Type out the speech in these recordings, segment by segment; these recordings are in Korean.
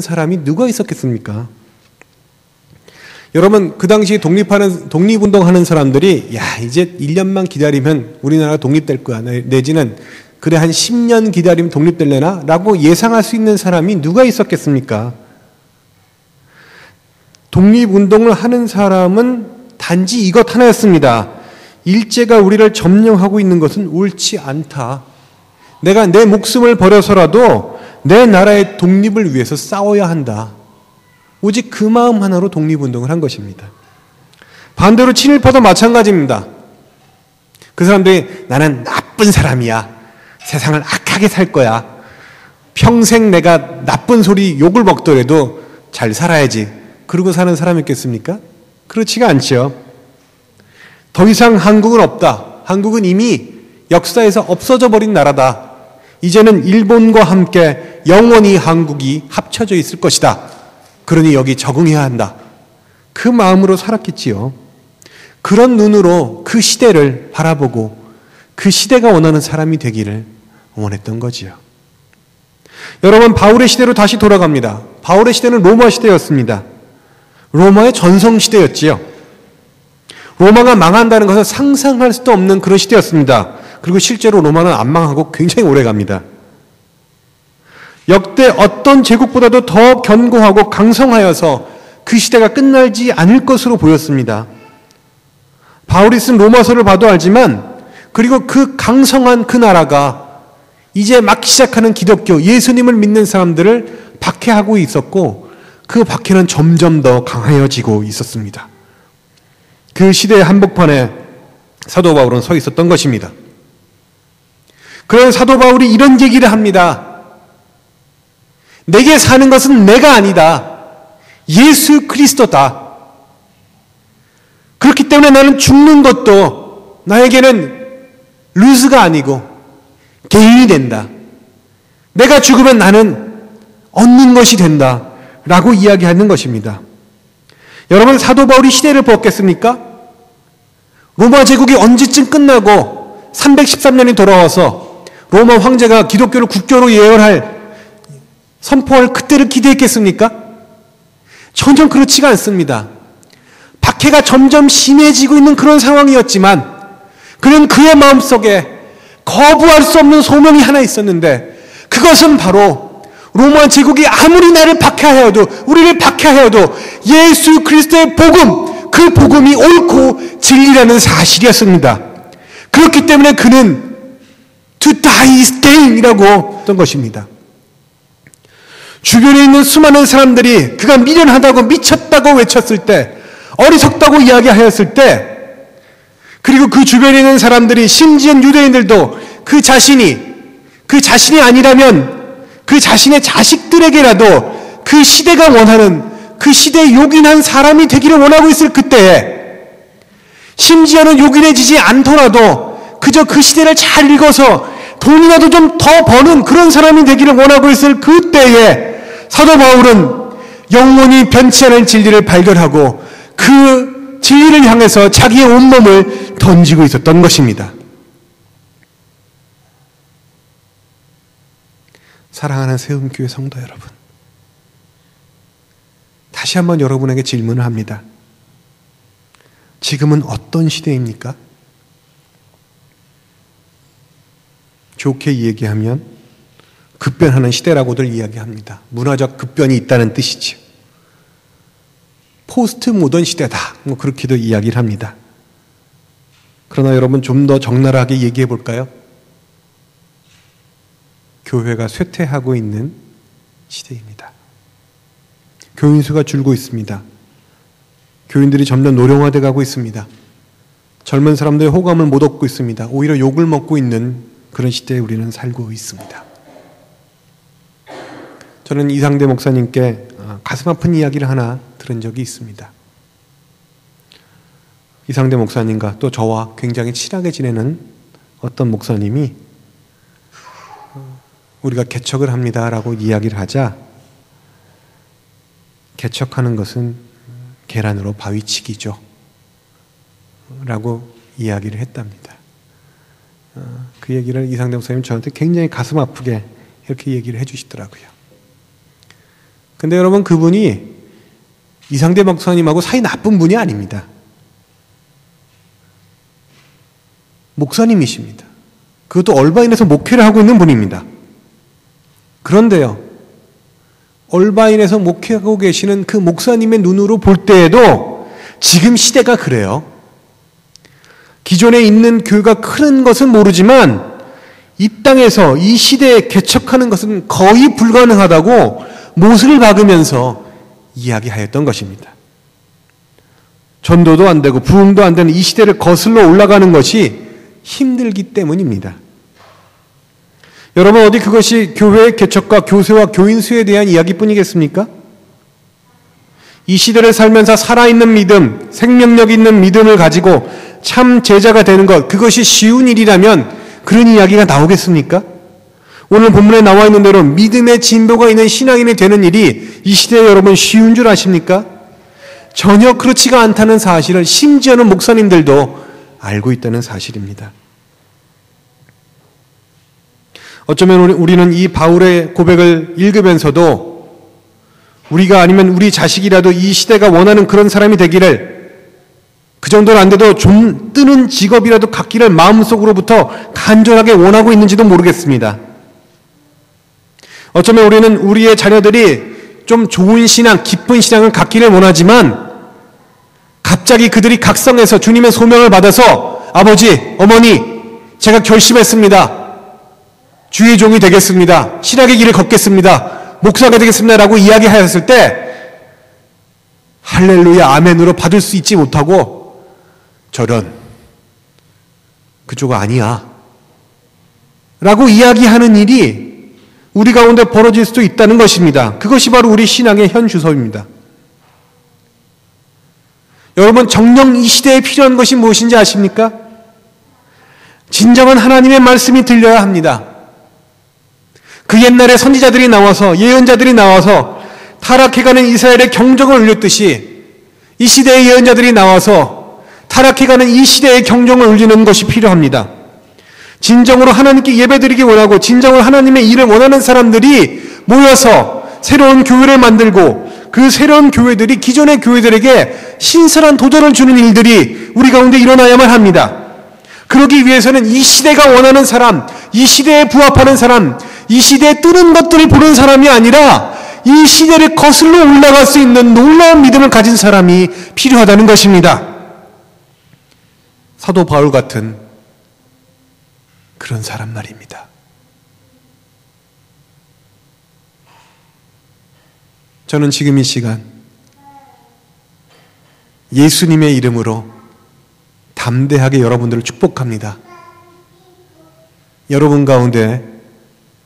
사람이 누가 있었겠습니까? 여러분, 그 당시 독립운동하는 사람들이 이제 1년만 기다리면 우리나라가 독립될 거야, 내지는 그래 한 10년 기다리면 독립될래나? 라고 예상할 수 있는 사람이 누가 있었겠습니까? 독립운동을 하는 사람은 단지 이것 하나였습니다. 일제가 우리를 점령하고 있는 것은 옳지 않다. 내가 내 목숨을 버려서라도 내 나라의 독립을 위해서 싸워야 한다. 오직 그 마음 하나로 독립운동을 한 것입니다. 반대로 친일파도 마찬가지입니다. 그 사람들이 나는 나쁜 사람이야. 세상을 악하게 살 거야. 평생 내가 나쁜 소리 욕을 먹더라도 잘 살아야지. 그러고 사는 사람이 있겠습니까? 그렇지가 않죠. 더 이상 한국은 없다. 한국은 이미 역사에서 없어져 버린 나라다. 이제는 일본과 함께 영원히 한국이 합쳐져 있을 것이다. 그러니 여기 적응해야 한다. 그 마음으로 살았겠지요. 그런 눈으로 그 시대를 바라보고 그 시대가 원하는 사람이 되기를 원했던 거지요. 여러분, 바울의 시대로 다시 돌아갑니다. 바울의 시대는 로마 시대였습니다. 로마의 전성 시대였지요. 로마가 망한다는 것을 상상할 수도 없는 그런 시대였습니다. 그리고 실제로 로마는 안 망하고 굉장히 오래 갑니다. 역대 어떤 제국보다도 더 견고하고 강성하여서 그 시대가 끝나지 않을 것으로 보였습니다. 바울이 쓴 로마서를 봐도 알지만, 그리고 그 강성한 그 나라가 이제 막 시작하는 기독교, 예수님을 믿는 사람들을 박해하고 있었고, 그 박해는 점점 더 강해지고 있었습니다. 그 시대의 한복판에 사도 바울은 서 있었던 것입니다. 그래서 사도 바울이 이런 얘기를 합니다. 내게 사는 것은 내가 아니다. 예수 그리스도다. 그렇기 때문에 나는 죽는 것도 나에게는 루즈가 아니고 게인이 된다. 내가 죽으면 나는 얻는 것이 된다. 라고 이야기하는 것입니다. 여러분, 사도 바울이 시대를 보았겠습니까? 로마 제국이 언제쯤 끝나고 313년이 돌아와서 로마 황제가 기독교를 국교로 예언할, 선포할 그때를 기대했겠습니까? 전혀 그렇지가 않습니다. 박해가 점점 심해지고 있는 그런 상황이었지만, 그는 그의 마음속에 거부할 수 없는 소명이 하나 있었는데, 그것은 바로 로마 제국이 아무리 나를 박해하여도, 우리를 박해하여도 예수 그리스도의 복음, 그 복음이 옳고 진리라는 사실이었습니다. 그렇기 때문에 그는 to die is gain이라고 했던 것입니다. 주변에 있는 수많은 사람들이 그가 미련하다고, 미쳤다고 외쳤을 때, 어리석다고 이야기하였을 때, 그리고 그 주변에 있는 사람들이, 심지어 유대인들도 그 자신이 아니라면 그 자신의 자식들에게라도 그 시대가 원하는, 그 시대에 요긴한 사람이 되기를 원하고 있을 그때에, 심지어는 요긴해지지 않더라도 그저 그 시대를 잘 읽어서 돈이라도 좀 더 버는 그런 사람이 되기를 원하고 있을 그때에 사도 바울은 영원히 변치 않을 진리를 발견하고 그 진리를 향해서 자기의 온몸을 던지고 있었던 것입니다. 사랑하는 세움교회 성도 여러분, 다시 한번 여러분에게 질문을 합니다. 지금은 어떤 시대입니까? 좋게 얘기하면 급변하는 시대라고들 이야기합니다. 문화적 급변이 있다는 뜻이죠. 포스트 모던 시대다, 그렇게도 이야기를 합니다. 그러나 여러분, 좀 더 적나라하게 얘기해 볼까요? 교회가 쇠퇴하고 있는 시대입니다. 교인 수가 줄고 있습니다. 교인들이 점점 노령화돼 가고 있습니다. 젊은 사람들의 호감을 못 얻고 있습니다. 오히려 욕을 먹고 있는 그런 시대에 우리는 살고 있습니다. 저는 이상대 목사님께 가슴 아픈 이야기를 하나 들은 적이 있습니다. 이상대 목사님과 또 저와 굉장히 친하게 지내는 어떤 목사님이 우리가 개척을 합니다라고 이야기를 하자, 개척하는 것은 계란으로 바위치기죠 라고 이야기를 했답니다. 그 얘기를 이상대 목사님 저한테 굉장히 가슴 아프게 이렇게 얘기를 해주시더라고요. 근데 여러분, 그분이 이상대 목사님하고 사이 나쁜 분이 아닙니다. 목사님이십니다. 그것도 얼바인에서 목회를 하고 있는 분입니다. 그런데요, 얼바인에서 목회하고 계시는 그 목사님의 눈으로 볼 때에도 지금 시대가 그래요. 기존에 있는 교회가 크는 것은 모르지만 이 땅에서 이 시대에 개척하는 것은 거의 불가능하다고 못을 박으면서 이야기하였던 것입니다. 전도도 안 되고 부흥도 안 되는 이 시대를 거슬러 올라가는 것이 힘들기 때문입니다. 여러분, 어디 그것이 교회의 개척과 교세와 교인 수에 대한 이야기뿐이겠습니까? 이 시대를 살면서 살아있는 믿음, 생명력 있는 믿음을 가지고 참 제자가 되는 것, 그것이 쉬운 일이라면 그런 이야기가 나오겠습니까? 오늘 본문에 나와 있는 대로 믿음의 진보가 있는 신앙인이 되는 일이 이 시대에 여러분 쉬운 줄 아십니까? 전혀 그렇지가 않다는 사실을 심지어는 목사님들도 알고 있다는 사실입니다. 어쩌면 우리는 이 바울의 고백을 읽으면서도 우리가 아니면 우리 자식이라도 이 시대가 원하는 그런 사람이 되기를, 그 정도는 안 돼도 좀 뜨는 직업이라도 갖기를 마음속으로부터 간절하게 원하고 있는지도 모르겠습니다. 어쩌면 우리는 우리의 자녀들이 좀 좋은 신앙, 기쁜 신앙을 갖기를 원하지만 갑자기 그들이 각성해서 주님의 소명을 받아서 아버지, 어머니, 제가 결심했습니다. 주의 종이 되겠습니다. 신학의 길을 걷겠습니다. 목사가 되겠습니다. 라고 이야기하였을 때 할렐루야, 아멘으로 받을 수 있지 못하고 저런, 그쪽 아니야 라고 이야기하는 일이 우리 가운데 벌어질 수도 있다는 것입니다. 그것이 바로 우리 신앙의 현 주소입니다. 여러분, 정녕 이 시대에 필요한 것이 무엇인지 아십니까? 진정한 하나님의 말씀이 들려야 합니다. 그 옛날에 선지자들이 나와서, 예언자들이 나와서 타락해가는 이스라엘의 경종을 울렸듯이 이 시대의 예언자들이 나와서 타락해가는 이 시대의 경종을 울리는 것이 필요합니다. 진정으로 하나님께 예배드리기 원하고 진정으로 하나님의 일을 원하는 사람들이 모여서 새로운 교회를 만들고 그 새로운 교회들이 기존의 교회들에게 신선한 도전을 주는 일들이 우리 가운데 일어나야만 합니다. 그러기 위해서는 이 시대가 원하는 사람, 이 시대에 부합하는 사람, 이 시대에 뜨는 것들을 보는 사람이 아니라 이 시대를 거슬러 올라갈 수 있는 놀라운 믿음을 가진 사람이 필요하다는 것입니다. 사도 바울 같은 그런 사람 말입니다. 저는 지금 이 시간 예수님의 이름으로 담대하게 여러분들을 축복합니다. 여러분 가운데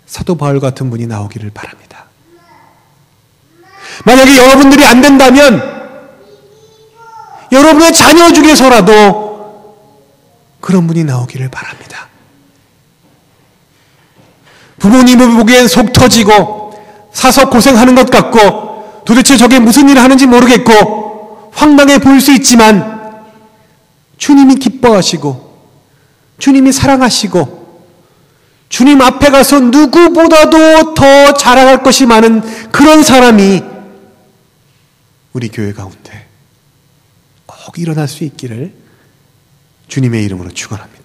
사도 바울 같은 분이 나오기를 바랍니다. 만약에 여러분들이 안 된다면 여러분의 자녀 중에서라도 그런 분이 나오기를 바랍니다. 부모님을 보기엔 속 터지고 사서 고생하는 것 같고 도대체 저게 무슨 일을 하는지 모르겠고 황당해 보일 수 있지만 주님이 기뻐하시고 주님이 사랑하시고 주님 앞에 가서 누구보다도 더 자랑할 것이 많은 그런 사람이 우리 교회 가운데 꼭 일어날 수 있기를 주님의 이름으로 축원합니다.